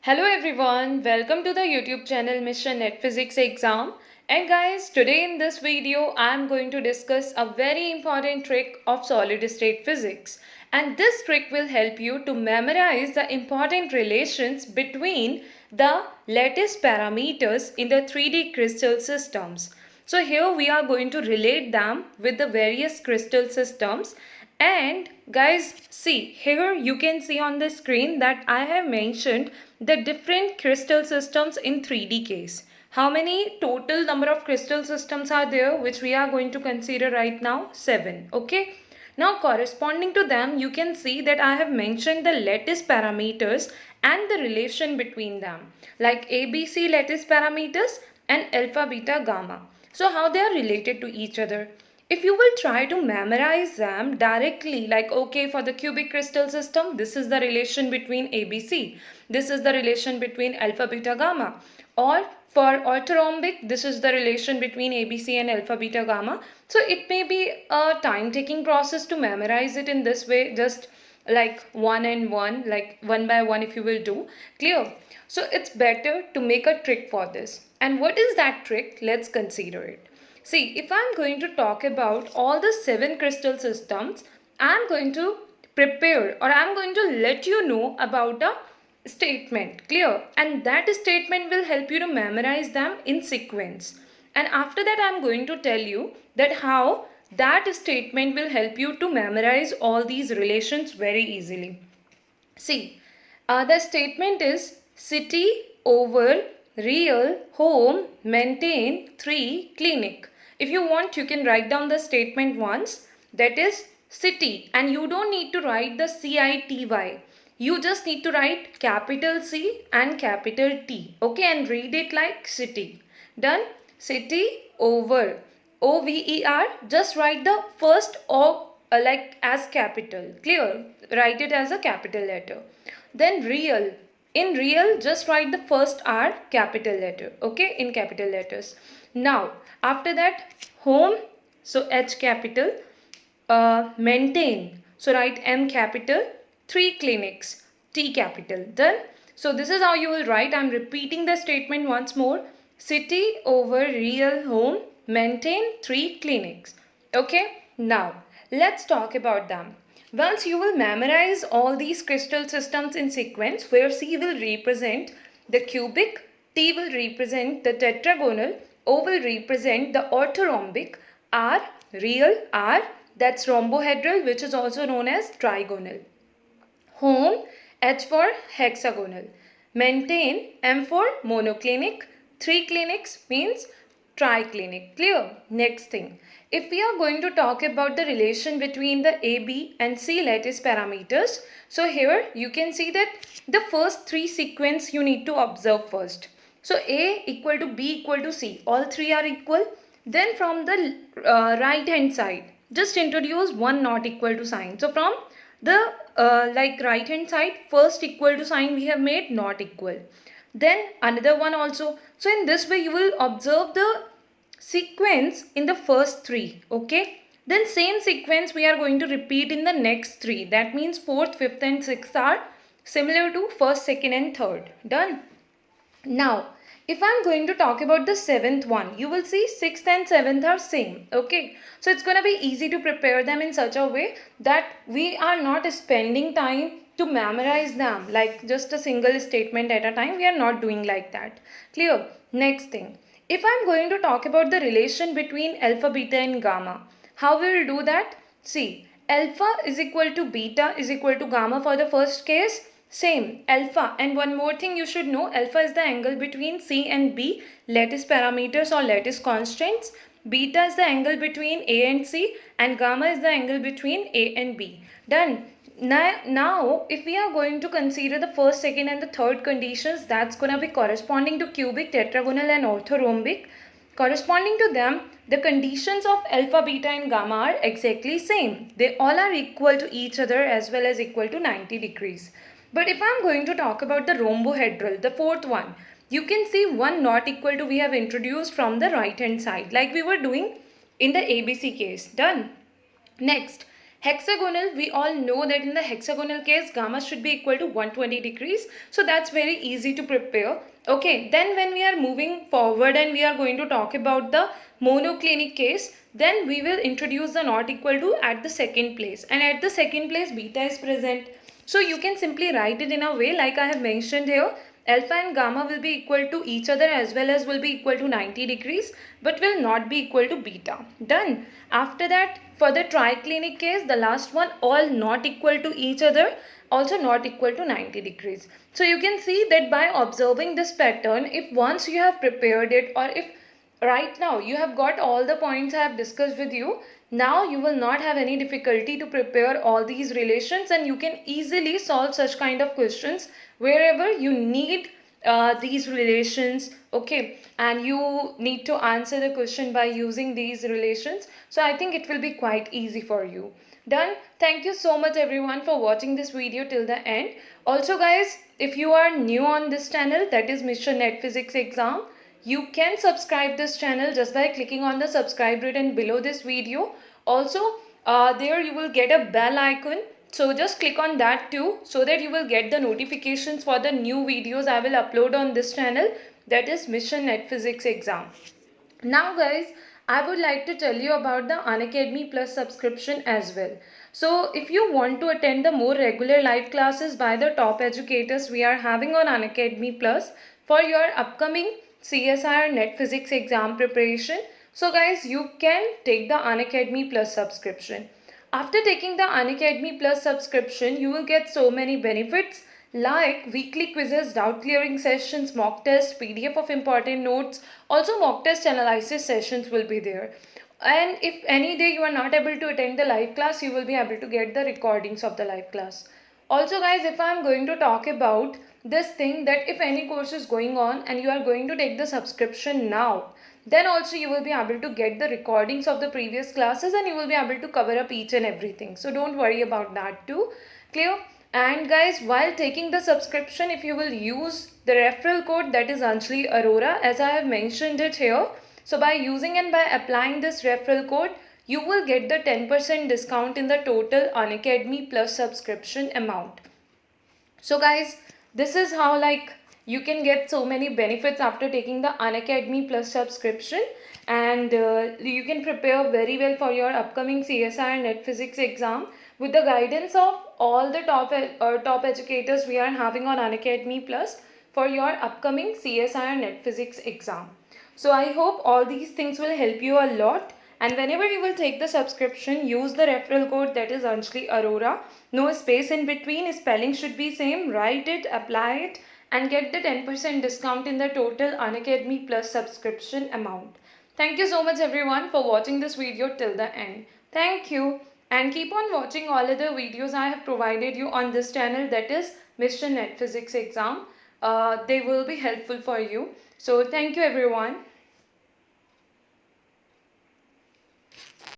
Hello everyone, welcome to the YouTube channel Mission Net Physics Exam. And guys, today in this video I am going to discuss a very important trick of solid state physics. And this trick will help you to memorize the important relations between the lattice parameters in the 3D crystal systems. So here we are going to relate them with the various crystal systems. And guys, see here you can see on the screen that I have mentioned the different crystal systems in 3D case. How many total number of crystal systems are there which we are going to consider right now? 7. Okay. Now corresponding to them you can see that I have mentioned the lattice parameters and the relation between them like ABC lattice parameters and alpha beta gamma. So how they are related to each other. If you will try to memorize them directly, like okay, for the cubic crystal system, this is the relation between ABC. This is the relation between alpha beta gamma. Or for orthorhombic, this is the relation between ABC and alpha beta gamma. So it may be a time taking process to memorize it in this way, just like one and one, like one by one if you will do. Clear? So it's better to make a trick for this. And what is that trick? Let's consider it. See, if I'm going to talk about all the 7 crystal systems, I'm going to prepare or I'm going to let you know about a statement. Clear? And that statement will help you to memorize them in sequence. And after that, I'm going to tell you that how that statement will help you to memorize all these relations very easily. See, the statement is city over real home maintain 3 clinic. If you want, you can write down the statement once, that is city, and you don't need to write the CITY. You just need to write capital C and capital T, okay, and read it like city. Done? City over OVER, just write the first O like as capital. Clear? Write it as a capital letter. Then real. In real, just write the first R capital letter. Okay, in capital letters. Now, after that, home. So H capital. Maintain. So write M capital. 3 clinics. T capital. Done. So this is how you will write. I'm repeating the statement once more. City over real home. Maintain 3 clinics. Okay. Now, let's talk about them. Once you will memorize all these crystal systems in sequence where C will represent the cubic, T will represent the tetragonal, O will represent the orthorhombic, R, real, R, that's rhombohedral, which is also known as trigonal. Home, H for hexagonal. Maintain, M for monoclinic. 3 clinics means triclinic. Clear? Next thing. If we are going to talk about the relation between the A, B and C lattice parameters, so here you can see that the first 3 sequence you need to observe first. So A equal to B equal to C. All 3 are equal. Then from the right hand side, just introduce one not equal to sign. So from the like right hand side, first equal to sign we have made not equal. Then another one also. So in this way you will observe the sequence in the first 3. Okay. Then same sequence we are going to repeat in the next 3. That means 4th, 5th and 6th are similar to 1st, 2nd and 3rd. Done. Now, if I'm going to talk about the 7th one, you will see 6th and 7th are same. Okay. So it's going to be easy to prepare them in such a way that we are not spending time to memorize them like just a single statement at a time. We are not doing like that. Clear? Next thing. If I'm going to talk about the relation between alpha, beta and gamma, how we will do that? See, alpha is equal to beta is equal to gamma for the first case. Same, alpha. And one more thing you should know, alpha is the angle between C and B, lattice parameters or lattice constraints. Beta is the angle between A and C and gamma is the angle between A and B. Done. Now, if we are going to consider the first, second and the third conditions, that's going to be corresponding to cubic, tetragonal and orthorhombic. Corresponding to them, the conditions of alpha, beta and gamma are exactly same. They all are equal to each other as well as equal to 90 degrees. But if I'm going to talk about the rhombohedral, the 4th one, you can see one not equal to we have introduced from the right hand side like we were doing in the ABC case. Done. Next, Hexagonal, we all know that in the hexagonal case, gamma should be equal to 120 degrees. So that's very easy to prepare. Okay, then when we are moving forward and we are going to talk about the monoclinic case, then we will introduce the not equal to at the second place. And at the second place, beta is present. So you can simply write it in a way like I have mentioned here. Alpha and gamma will be equal to each other as well as will be equal to 90 degrees, but will not be equal to beta. Done. After that, for the triclinic case, the last one, all not equal to each other, also not equal to 90 degrees. So you can see that by observing this pattern, if once you have prepared it, or if right now you have got all the points I have discussed with you, now you will not have any difficulty to prepare all these relations, and you can easily solve such kind of questions wherever you need these relations. Okay, and you need to answer the question by using these relations. So I think it will be quite easy for you. Done. Thank you so much everyone for watching this video till the end. Also guys, if you are new on this channel, that is Mr. Net Physics Exam, you can subscribe this channel just by clicking on the subscribe button below this video. Also there you will get a bell icon, so just click on that too, so that you will get the notifications for the new videos I will upload on this channel, that is Mission Net Physics Exam. Now guys, I would like to tell you about the Unacademy Plus subscription as well. So if you want to attend the more regular live classes by the top educators we are having on Unacademy Plus for your upcoming CSIR Net Physics exam preparation, so guys, you can take the Unacademy Plus subscription. After taking the Unacademy Plus subscription, you will get so many benefits like weekly quizzes, doubt clearing sessions, mock test, PDF of important notes, also mock test analysis sessions will be there. And if any day you are not able to attend the live class, you will be able to get the recordings of the live class. Also guys, if I am going to talk about this thing, that if any course is going on and you are going to take the subscription now, then also you will be able to get the recordings of the previous classes and you will be able to cover up each and everything. So don't worry about that too. Clear? And guys, while taking the subscription, if you will use the referral code, that is Anjali Arora, as I have mentioned it here. So by using and by applying this referral code, you will get the 10% discount in the total Unacademy Plus subscription amount. So guys, this is how like you can get so many benefits after taking the Unacademy Plus subscription, and you can prepare very well for your upcoming CSIR Net Physics exam with the guidance of all the top educators we are having on Unacademy Plus for your upcoming CSIR Net Physics exam. So I hope all these things will help you a lot. And whenever you will take the subscription, use the referral code, that is Anjali Arora. No space in between, spelling should be same. Write it, apply it, and get the 10% discount in the total Unacademy Plus subscription amount. Thank you so much everyone for watching this video till the end. Thank you. And keep on watching all other videos I have provided you on this channel, that is Mr. Net Physics Exam. They will be helpful for you. So thank you everyone.